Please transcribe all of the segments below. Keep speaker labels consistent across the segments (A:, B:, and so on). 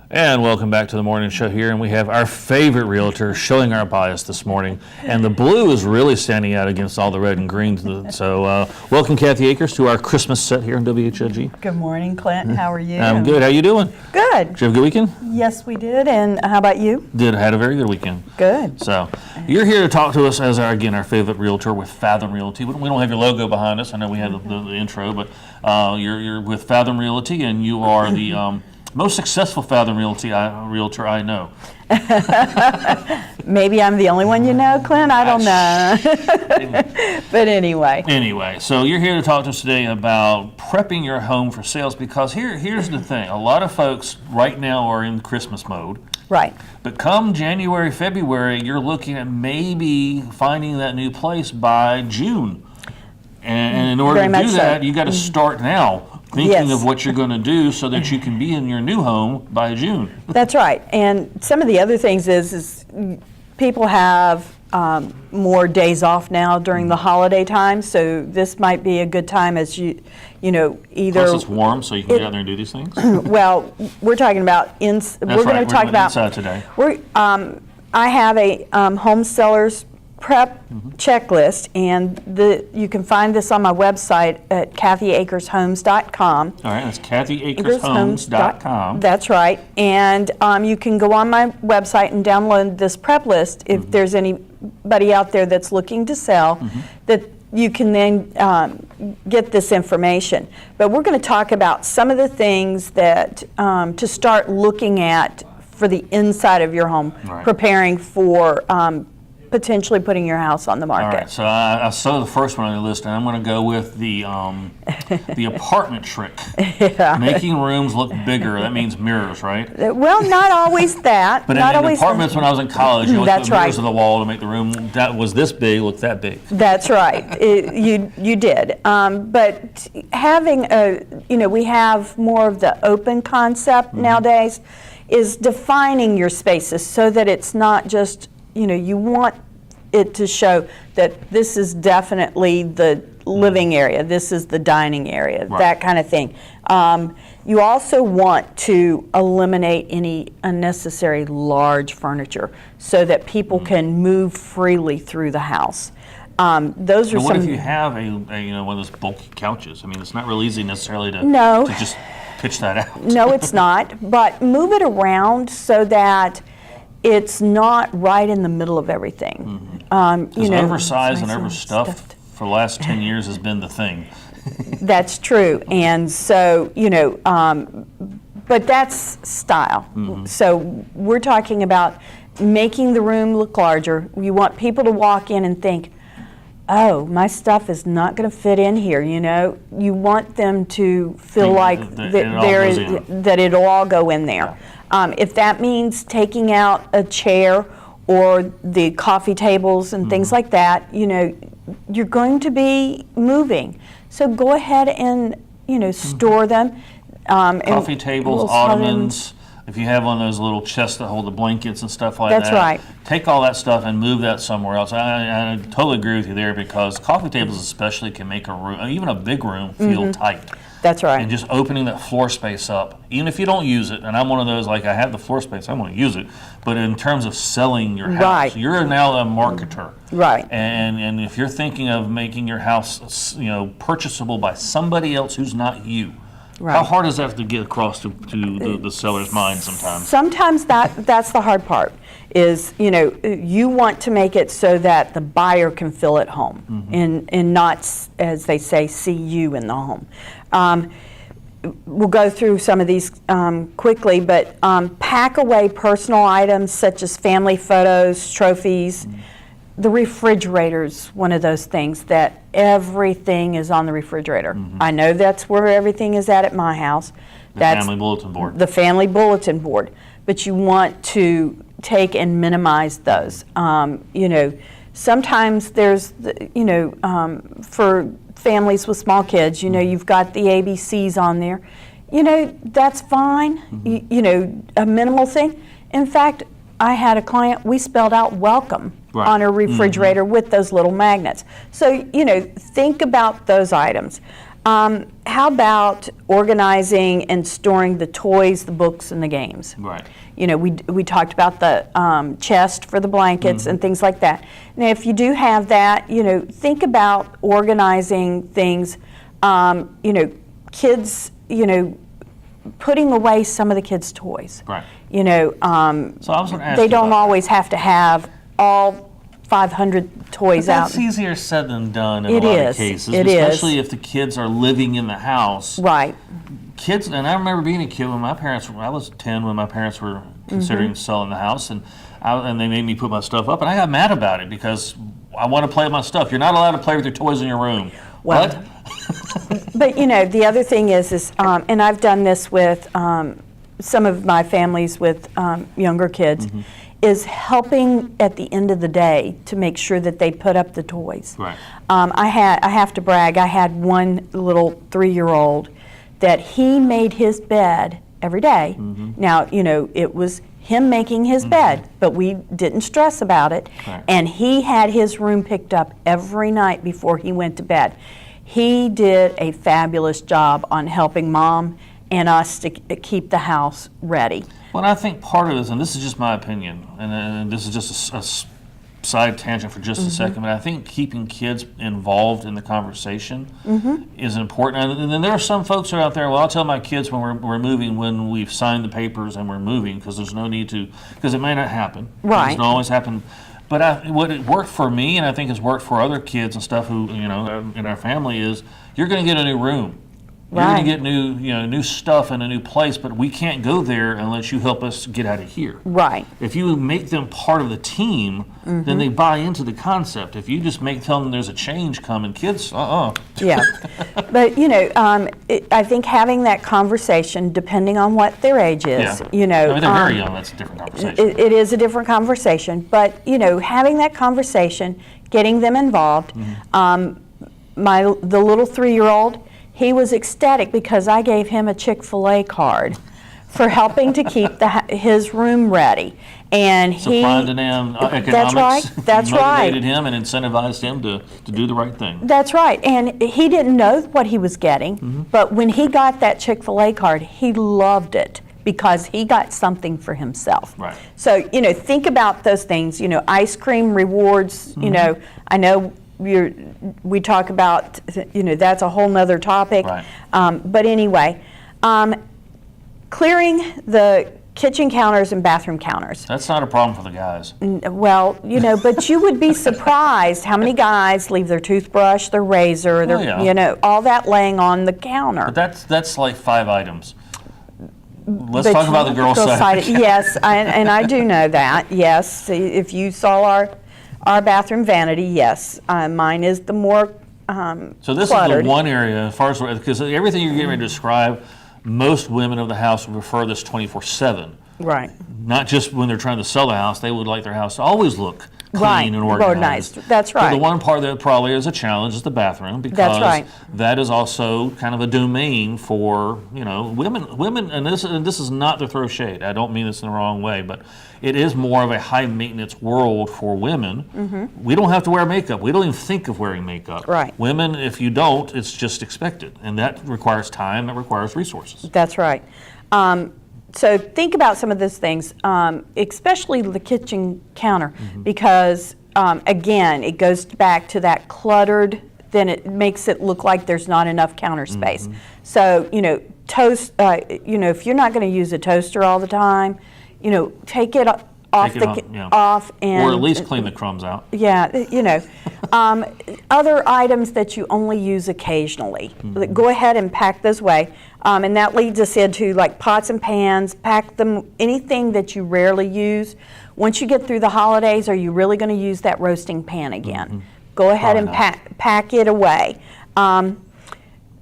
A: And welcome back to the morning show here, and we have our favorite realtor showing our bias this morning, and the blue is really standing out against all the red and greens. So welcome, Kathy Akers, to our Christmas set here in WHIG.
B: Good morning, Clint. How are you?
A: I'm good. How you doing?
B: Good.
A: Did you have a good weekend?
B: Yes, we did. And how about you?
A: Had a very good weekend.
B: Good.
A: So you're here to talk to us as our favorite realtor with Fathom Realty. We don't have your logo behind us. I know we had the intro, but you're with Fathom Realty, and you are the most successful Fathom realtor I know.
B: Maybe I'm the only one you know, Clint. I don't know. But anyway.
A: Anyway, so you're here to talk to us today about prepping your home for sales, because here's the thing. A lot of folks right now are in Christmas mode.
B: Right.
A: But come January, February, you're looking at maybe finding that new place by June. And in order to do that, you got to start now. Thinking of what you're going to do so that you can be in your new home by June.
B: That's right. And some of the other things is people have more days off now during the holiday time, so this might be a good time as you know, either.
A: Plus it's warm, so you can get out there and do these things.
B: Well, we're talking about we're going to talk about
A: inside today.
B: I have a home sellers prep checklist, and you can find this on my website at kathyakershomes.com.
A: All right, that's kathyakershomes.com.
B: That's right. And you can go on my website and download this prep list if there's anybody out there that's looking to sell, that you can then get this information. But we're going to talk about some of the things that to start looking at for the inside of your home, preparing for potentially putting your house on the market.
A: All right, so I saw the first one on your list, and I'm going to go with the apartment trick. Making rooms look bigger. That means mirrors, right?
B: Well, not always that.
A: But
B: not
A: in
B: always
A: apartments, when I was in college, you always put mirrors
B: right.
A: on the wall to make the room that was this big look that big.
B: That's right. You did. But having we have more of the open concept nowadays, is defining your spaces so that it's not just, you want it to show that this is definitely the living area, this is the dining area, that kind of thing. You also want to eliminate any unnecessary large furniture so that people can move freely through the house. Those are
A: what if you have a one of those bulky couches? I mean, it's not real easy necessarily to just pitch that out.
B: No, it's not. But move it around so that it's not right in the middle of everything.
A: Oversized and overstuffed for the last 10 years has been the thing.
B: That's true. And so, but that's style. So we're talking about making the room look larger. You want people to walk in and think, oh, my stuff is not going to fit in here, You want them to feel like that it'll all go in there. If that means taking out a chair or the coffee tables and things like that, you're going to be moving. So go ahead and, store them.
A: Coffee tables, ottomans. If you have one of those little chests that hold the blankets and stuff like that.
B: That's right.
A: Take all that stuff and move that somewhere else. I totally agree with you there, because coffee tables especially can make a room, even a big room, feel tight.
B: That's right.
A: And just opening that floor space up, even if you don't use it, and I'm one of those, like, I have the floor space, I want to use it, but in terms of selling your house, you're now a marketer.
B: Right.
A: And if you're thinking of making your house, purchasable by somebody else who's not you, how hard is that to get across to the seller's mind sometimes?
B: Sometimes that's the hard part, is, you want to make it so that the buyer can feel at home and not, as they say, see you in the home. We'll go through some of these quickly, but pack away personal items such as family photos, trophies. The refrigerator's one of those things that everything is on the refrigerator. I know that's where everything is at my house.
A: That's family bulletin board.
B: The family bulletin board. But you want to take and minimize those. Sometimes there's, for families with small kids, you've got the ABCs on there. That's fine. A minimal thing. In fact, I had a client, we spelled out welcome on a refrigerator with those little magnets. So, think about those items. How about organizing and storing the toys, the books, and the games?
A: Right.
B: We talked about the chest for the blankets and things like that. Now, if you do have that, think about organizing things. Kids, putting away some of the kids' toys.
A: Right.
B: So I
A: was going to ask
B: they
A: you
B: don't
A: about
B: always have to have all 500 toys
A: That's
B: out.
A: easier said than done in
B: It
A: a lot
B: is.
A: of cases,
B: It
A: especially
B: is.
A: if the kids are living in the house.
B: Right.
A: Kids, and I remember being a kid when I was 10 when my parents were considering selling the house, and they made me put my stuff up, and I got mad about it because I want to play with my stuff. You're not allowed to play with your toys in your room.
B: Well,
A: What?
B: But the other thing is and I've done this with some of my families with younger kids, is helping at the end of the day to make sure that they put up the toys.
A: Right.
B: I have to brag. I had one little 3-year-old that he made his bed every day. Now, it was him making his bed, but we didn't stress about it.
A: Right.
B: And he had his room picked up every night before he went to bed. He did a fabulous job on helping Mom and us to keep the house ready.
A: Well, I think part of this, and this is just my opinion, and this is just a side tangent for just a second, but I think keeping kids involved in the conversation is important. And then there are some folks who are out there, well, I'll tell my kids when we're moving, when we've signed the papers and we're moving, because there's no need to, because it may not happen.
B: Right.
A: It doesn't always happen. But what it worked for me, and I think has worked for other kids and stuff who, in our family, is you're going to get a new room. You're going to get new stuff in a new place, but we can't go there unless you help us get out of here.
B: Right.
A: If you make them part of the team, then they buy into the concept. If you just tell them there's a change coming, kids,
B: Yeah. But, I think having that conversation, depending on what their age is,
A: I mean, they're very young, that's a different conversation.
B: It is a different conversation, but, having that conversation, getting them involved. The little 3-year-old, he was ecstatic because I gave him a Chick-fil-A card for helping to keep his room ready. And
A: Supply and demand economics.
B: That's right. That's
A: motivated
B: right.
A: him and incentivized him to do the right thing.
B: That's right. And he didn't know what he was getting, but when he got that Chick-fil-A card, he loved it because he got something for himself.
A: Right.
B: So, think about those things. Ice cream rewards, I know we talk about, that's a whole nother topic.
A: Right.
B: But anyway, clearing the kitchen counters and bathroom counters.
A: That's not a problem for the guys.
B: Well, but you would be surprised how many guys leave their toothbrush, their razor, their, all that laying on the counter.
A: But that's like 5 items. Let's
B: But
A: talk about the girls' side.
B: Yes, and I do know that. Yes, if you saw our bathroom vanity, yes, mine is the more
A: So this
B: cluttered.
A: is the one area, as far as, because everything you're getting ready to describe, most women of the house would prefer this 24/7.
B: Right.
A: Not just when they're trying to sell the house, they would like their house to always look clean
B: Right,
A: and organized.
B: organized. That's
A: But
B: right.
A: the one part that probably is a challenge is the bathroom, because
B: right.
A: that is also kind of a domain for women. And this is not to throw shade. I don't mean this in the wrong way, but it is more of a high maintenance world for women. We don't have to wear makeup. We don't even think of wearing makeup.
B: Right.
A: Women, if you don't, it's just expected, and that requires time. That requires resources.
B: That's right. So think about some of those things, especially the kitchen counter, because again, it goes back to that cluttered, then it makes it look like there's not enough counter space. So, toast, if you're not going to use a toaster all the time, take it off and...
A: Or at least clean the crumbs out.
B: Yeah, other items that you only use occasionally, go ahead and pack those away. And that leads us into like pots and pans, pack them, anything that you rarely use. Once you get through the holidays, are you really going to use that roasting pan again? Go ahead and pack it away. One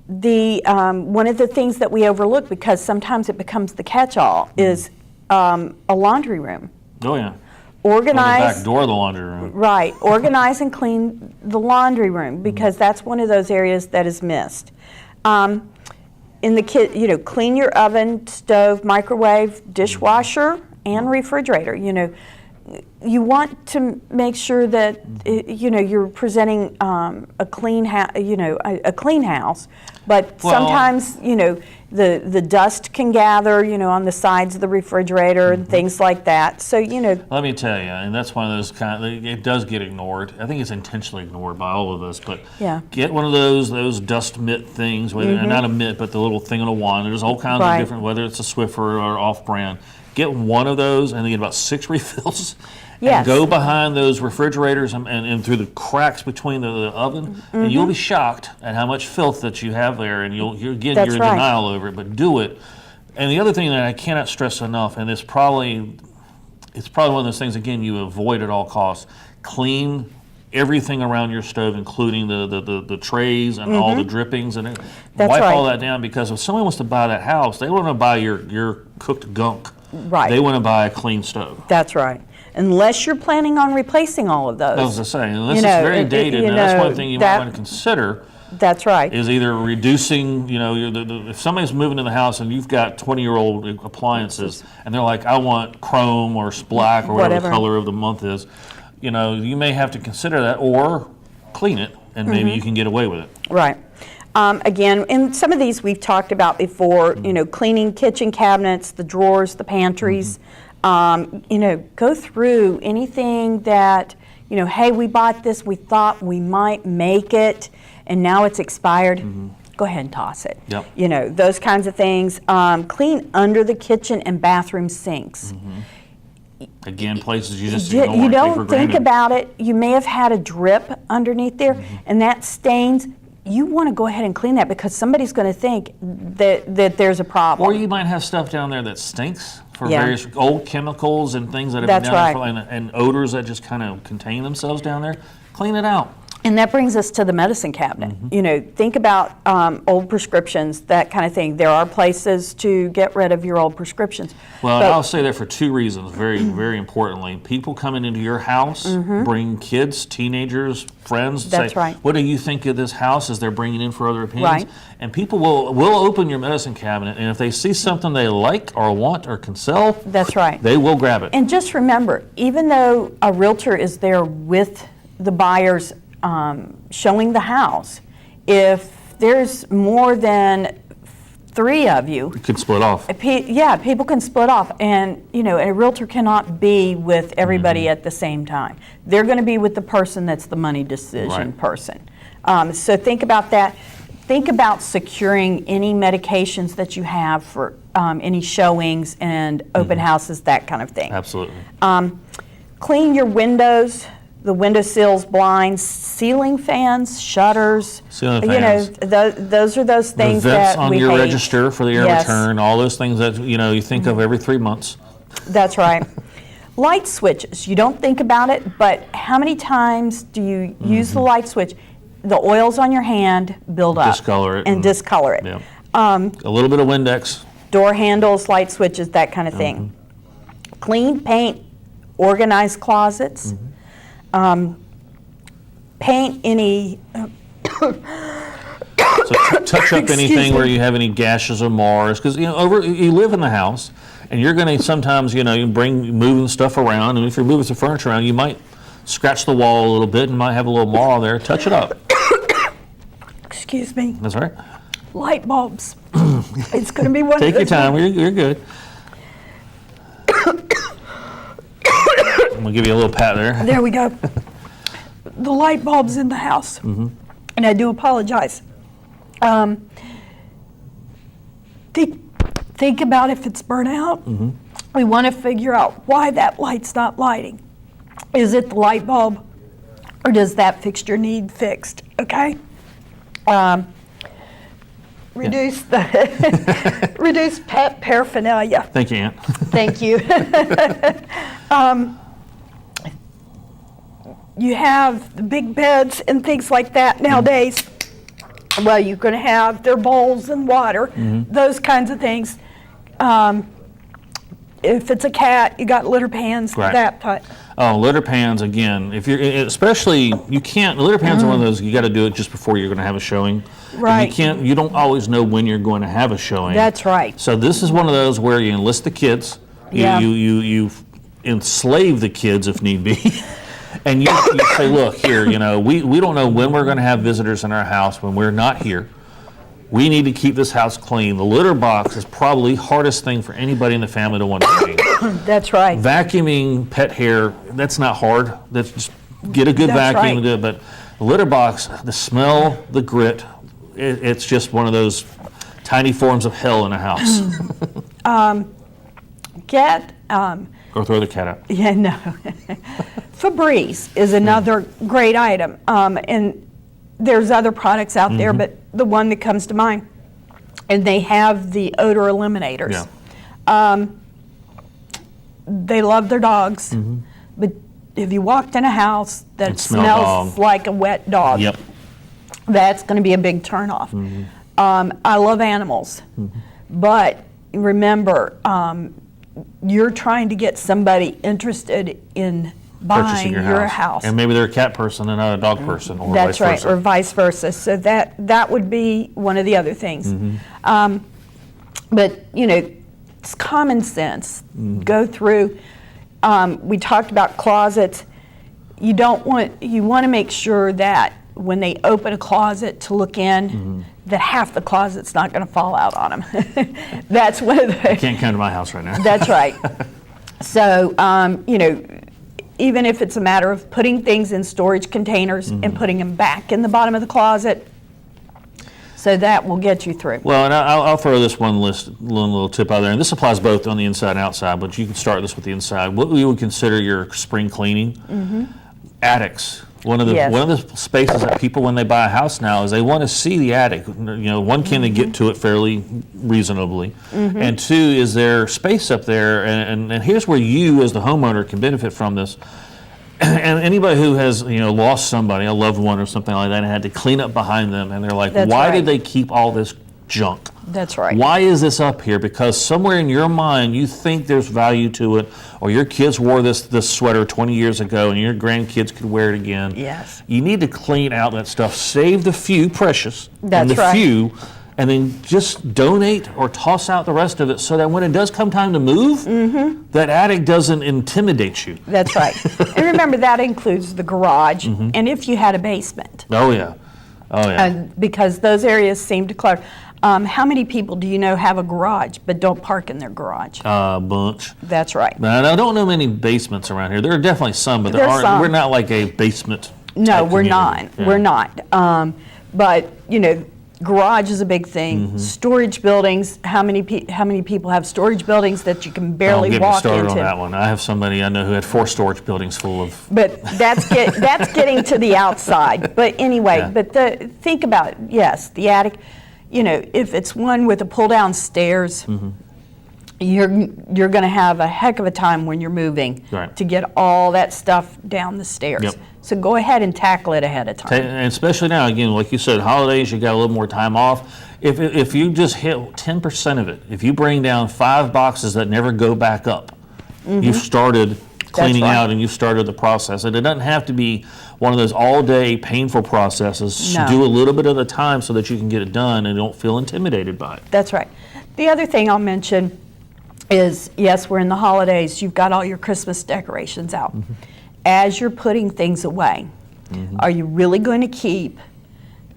B: of the things that we overlook, because sometimes it becomes the catch-all, is a laundry room.
A: Oh, yeah.
B: Organize.
A: On the back door of the laundry room.
B: Right. Organize and clean the laundry room, because that's one of those areas that is missed. In the clean your oven, stove, microwave, dishwasher, and refrigerator. you want to make sure that you're presenting a clean a clean house, but sometimes the dust can gather on the sides of the refrigerator and things like that. So
A: let me tell you, and that's one of those it does get ignored. I think it's intentionally ignored by all of us, but get one of those dust mitt things, not a mitt, but the little thing on a wand. There's all kinds of different, whether it's a Swiffer or off-brand. Get one of those and then get about 6 refills. And go behind those refrigerators and through the cracks between the oven, and you'll be shocked at how much filth that you have there, and you're in denial over it, but do it. And the other thing that I cannot stress enough, and it's probably one of those things, again, you avoid at all costs, clean everything around your stove, including the trays and all the drippings, and wipe all that down, because if someone wants to buy that house, they want to buy your cooked gunk.
B: Right.
A: They want to buy a clean stove.
B: That's right. Unless you're planning on replacing all of those.
A: I was just saying, unless it's very dated, and that's one thing you might want to consider.
B: That's right.
A: Is either reducing, if somebody's moving in the house and you've got 20-year-old appliances, and they're like, I want chrome or black or whatever the color of the month is, you may have to consider that, or clean it, and maybe you can get away with it.
B: Right. Again, and some of these we've talked about before, cleaning kitchen cabinets, the drawers, the pantries. Go through anything that, hey, we bought this, we thought we might make it, and now it's expired. Go ahead and toss it.
A: Yep.
B: Those kinds of things. Clean under the kitchen and bathroom sinks.
A: Again, places you just ignore.
B: You don't think about it. You may have had a drip underneath there, and that stains. You want to go ahead and clean that, because somebody's going to think that there's a problem.
A: Or you might have stuff down there that stinks for various old chemicals and things that have been down there, and odors that just kind of contain themselves down there. Clean it out.
B: And that brings us to the medicine cabinet. Think about old prescriptions, that kind of thing. There are places to get rid of your old prescriptions.
A: Well, I'll say that for 2 reasons, very, very importantly. People coming into your house, bring kids, teenagers, friends,
B: That's
A: say,
B: right.
A: what do you think of this house, as they're bringing in for other opinions?
B: Right.
A: And people will open your medicine cabinet, and if they see something they like or want or can sell,
B: That's right.
A: they will grab it.
B: And just remember, even though a realtor is there with the buyers showing the house, if there's more than 3 of you,
A: You could split off.
B: people can split off, and a realtor cannot be with everybody at the same time. They're going to be with the person that's the money decision person. So think about that. Think about securing any medications that you have for any showings and open houses, that kind of thing.
A: Absolutely.
B: Clean your windows, the window sills, blinds, ceiling fans, shutters.
A: Ceiling fans.
B: Those are those things
A: the vents
B: that
A: on
B: we
A: your
B: hate.
A: register for the air return, all those things that you think of every 3 months.
B: That's right. Light switches. You don't think about it, but how many times do you use the light switch? The oils on your hand build up.
A: Discolor it.
B: And discolor it.
A: Yeah. A little bit of Windex.
B: Door handles, light switches, that kind of thing. Clean, paint, organize closets. Paint any...
A: So touch up anything where you have any gashes or mars, because you live in the house, and you're going to sometimes you moving stuff around, and if you're moving some furniture around, you might scratch the wall a little bit and might have a little mar there. Touch it up.
B: Excuse me.
A: That's all right.
B: Light bulbs. It's going to be one.
A: Take your time. You're good. I'm gonna give you a little pat there.
B: There we go. The light bulbs in the house, and I do apologize. Think about if it's burnt out. We want to figure out why that light's not lighting. Is it the light bulb, or does that fixture need fixed? Okay. Reduce reduce pet paraphernalia.
A: Thank you, Aunt.
B: Thank you. You have the big beds and things like that nowadays. Well, you're going to have their bowls and water, those kinds of things. If it's a cat, you got litter pans, that type.
A: Oh, litter pans, again, if you're, especially, you can't, litter pans are one of those, you got to do it just before you're going to have a showing.
B: Right.
A: You don't always know when you're going to have a showing.
B: That's right.
A: So this is one of those where you enlist the kids. enslave the kids if need be. And you say, look, here, we don't know when we're going to have visitors in our house when we're not here. We need to keep this house clean. The litter box is probably the hardest thing for anybody in the family to want to clean.
B: That's right.
A: Vacuuming pet hair, that's not hard. That's just get a good vacuum and do it. But the litter box, the smell, the grit, it's just one of those tiny forms of hell in a house. Or throw the cat out.
B: Yeah, no. Febreze is another great item. And there's other products out there, but the one that comes to mind, and they have the odor eliminators.
A: Yeah.
B: They love their dogs, but if you walked in a house that smells like a wet dog,
A: yep,
B: that's going to be a big turnoff. I love animals, but remember, you're trying to get somebody interested in buying your house.
A: And maybe they're a cat person and not a dog person, or
B: That's
A: vice
B: right,
A: versa.
B: or vice versa. So that would be one of the other things. But, it's common sense. Go through. We talked about closets. You want to make sure that when they open a closet to look in, that half the closet's not going to fall out on them. That's one of the...
A: You can't come to my house right now.
B: That's right. So, even if it's a matter of putting things in storage containers and putting them back in the bottom of the closet, so that will get you through.
A: Well, and I'll throw this one little tip out there, and this applies both on the inside and outside, but you can start this with the inside. What we would consider your spring cleaning, attics. One of the spaces that people, when they buy a house now, is they want to see the attic. One, can they get to it fairly reasonably? And two, is there space up there? And here's where you, as the homeowner, can benefit from this. And anybody who has lost somebody, a loved one or something like that, and had to clean up behind them, and they're like, why did they keep all this junk?
B: That's right.
A: Why is this up here? Because somewhere in your mind you think there's value to it, or your kids wore this sweater 20 years ago and your grandkids could wear it again.
B: Yes.
A: You need to clean out that stuff. Save the few precious.
B: That's
A: and the
B: right.
A: few, and then just donate or toss out the rest of it so that when it does come time to move, that attic doesn't intimidate you.
B: That's right. And remember, that includes the garage, and if you had a basement.
A: Oh, yeah. Oh, yeah.
B: Because those areas seem to clutter. How many people do you know have a garage but don't park in their garage?
A: A bunch.
B: That's right.
A: Now, I don't know many basements around here. There are definitely some, but there aren't.
B: Some.
A: We're not like a basement.
B: No,
A: type
B: we're
A: community.
B: not.
A: Yeah.
B: We're not. But garage is a big thing. Storage buildings. How many people have storage buildings that you can barely
A: Don't get
B: walk
A: me started
B: into?
A: on that one. I have somebody I know who had 4 storage buildings full of.
B: But that's getting to the outside. But anyway,
A: Yeah.
B: think about it. Yes, the attic. If it's one with a pull-down stairs, you're going to have a heck of a time when you're moving to get all that stuff down the stairs.
A: Yep.
B: So go ahead and tackle it ahead of time.
A: And especially now, again, like you said, holidays, you got a little more time off. If you just hit 10% of it, if you bring down 5 boxes that never go back up, you've started cleaning out and you've started the process. And it doesn't have to be one of those all-day painful processes.
B: No.
A: Do a little bit at a time so that you can get it done and don't feel intimidated by it.
B: That's right. The other thing I'll mention is, yes, we're in the holidays. You've got all your Christmas decorations out. As you're putting things away, are you really going to keep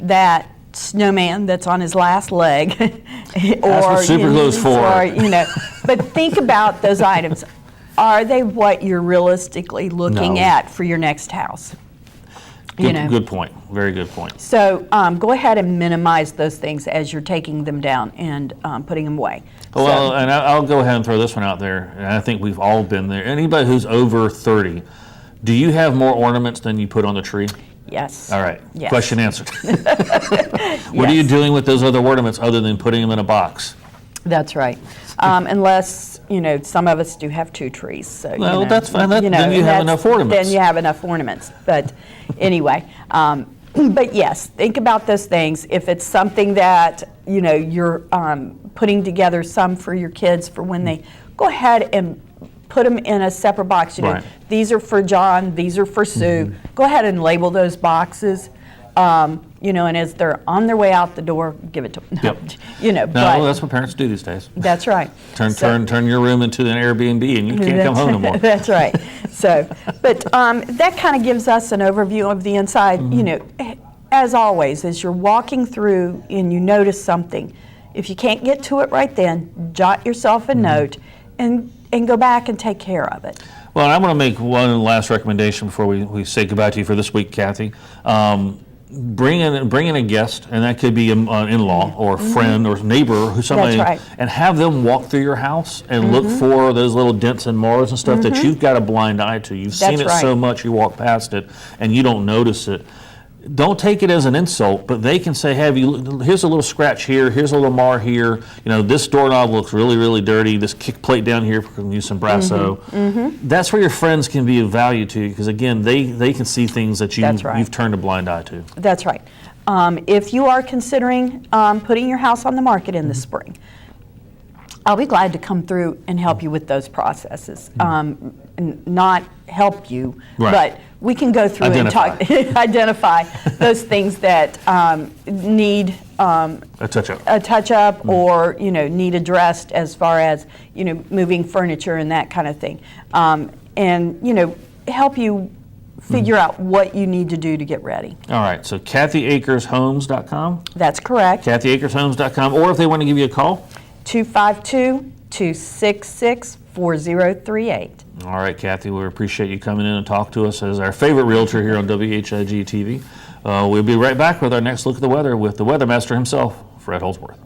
B: that snowman that's on his last leg?
A: That's what super glue's for.
B: But think about those items. Are they what you're realistically looking at for your next house?
A: Good point. Very good point.
B: So go ahead and minimize those things as you're taking them down and putting them away.
A: Well, and I'll go ahead and throw this one out there, and I think we've all been there. Anybody who's over 30, do you have more ornaments than you put on the tree?
B: Yes.
A: All right.
B: Yes.
A: Question answered. What are you doing with those other ornaments other than putting them in a box?
B: That's right. Unless, some of us do have 2 trees. So,
A: well, that's fine. Then you have enough ornaments.
B: Then you have enough ornaments. But anyway, but yes, think about those things. If it's something that, you're putting together some for your kids for when they go ahead and put them in a separate box.
A: Right.
B: These are for John, these are for Sue. Go ahead and label those boxes. and as they're on their way out the door, give it to them.
A: Yep.
B: No,
A: but that's what parents do these days.
B: That's right.
A: Turn your room into an Airbnb, and you can't come home no more.
B: That's right. So, but that kind of gives us an overview of the inside. As always, as you're walking through and you notice something, if you can't get to it right then, jot yourself a note and go back and take care of it.
A: Well, and I want to make one last recommendation before we say goodbye to you for this week, Kathy. Bring in a guest, and that could be an in-law or a friend or neighbor or somebody,
B: That's right.
A: and have them walk through your house and look for those little dents and marks and stuff that you've got a blind eye to. You've seen it so much, you walk past it, and you don't notice it. Don't take it as an insult, but they can say, "Have you? Here's a little scratch here. Here's a little mar here. This doorknob looks really, really dirty. This kick plate down here can use some Brasso." That's where your friends can be of value to you, because again, they can see things that you've turned a blind eye to.
B: That's right. If you are considering putting your house on the market in the spring, I'll be glad to come through and help you with those processes. And not help you, but we can go through and identify those things that need
A: a
B: touch-up, or need addressed as far as moving furniture and that kind of thing, and help you figure out what you need to do to get ready.
A: All right, so KathyAkersHomes.com?
B: That's correct.
A: KathyAkersHomes.com, or if they want to give you a call?
B: 252-266-4038.
A: All right, Kathy, we appreciate you coming in and talk to us as our favorite realtor here on WHIG TV. We'll be right back with our next look at the weather with the weather master himself, Fred Holdsworth.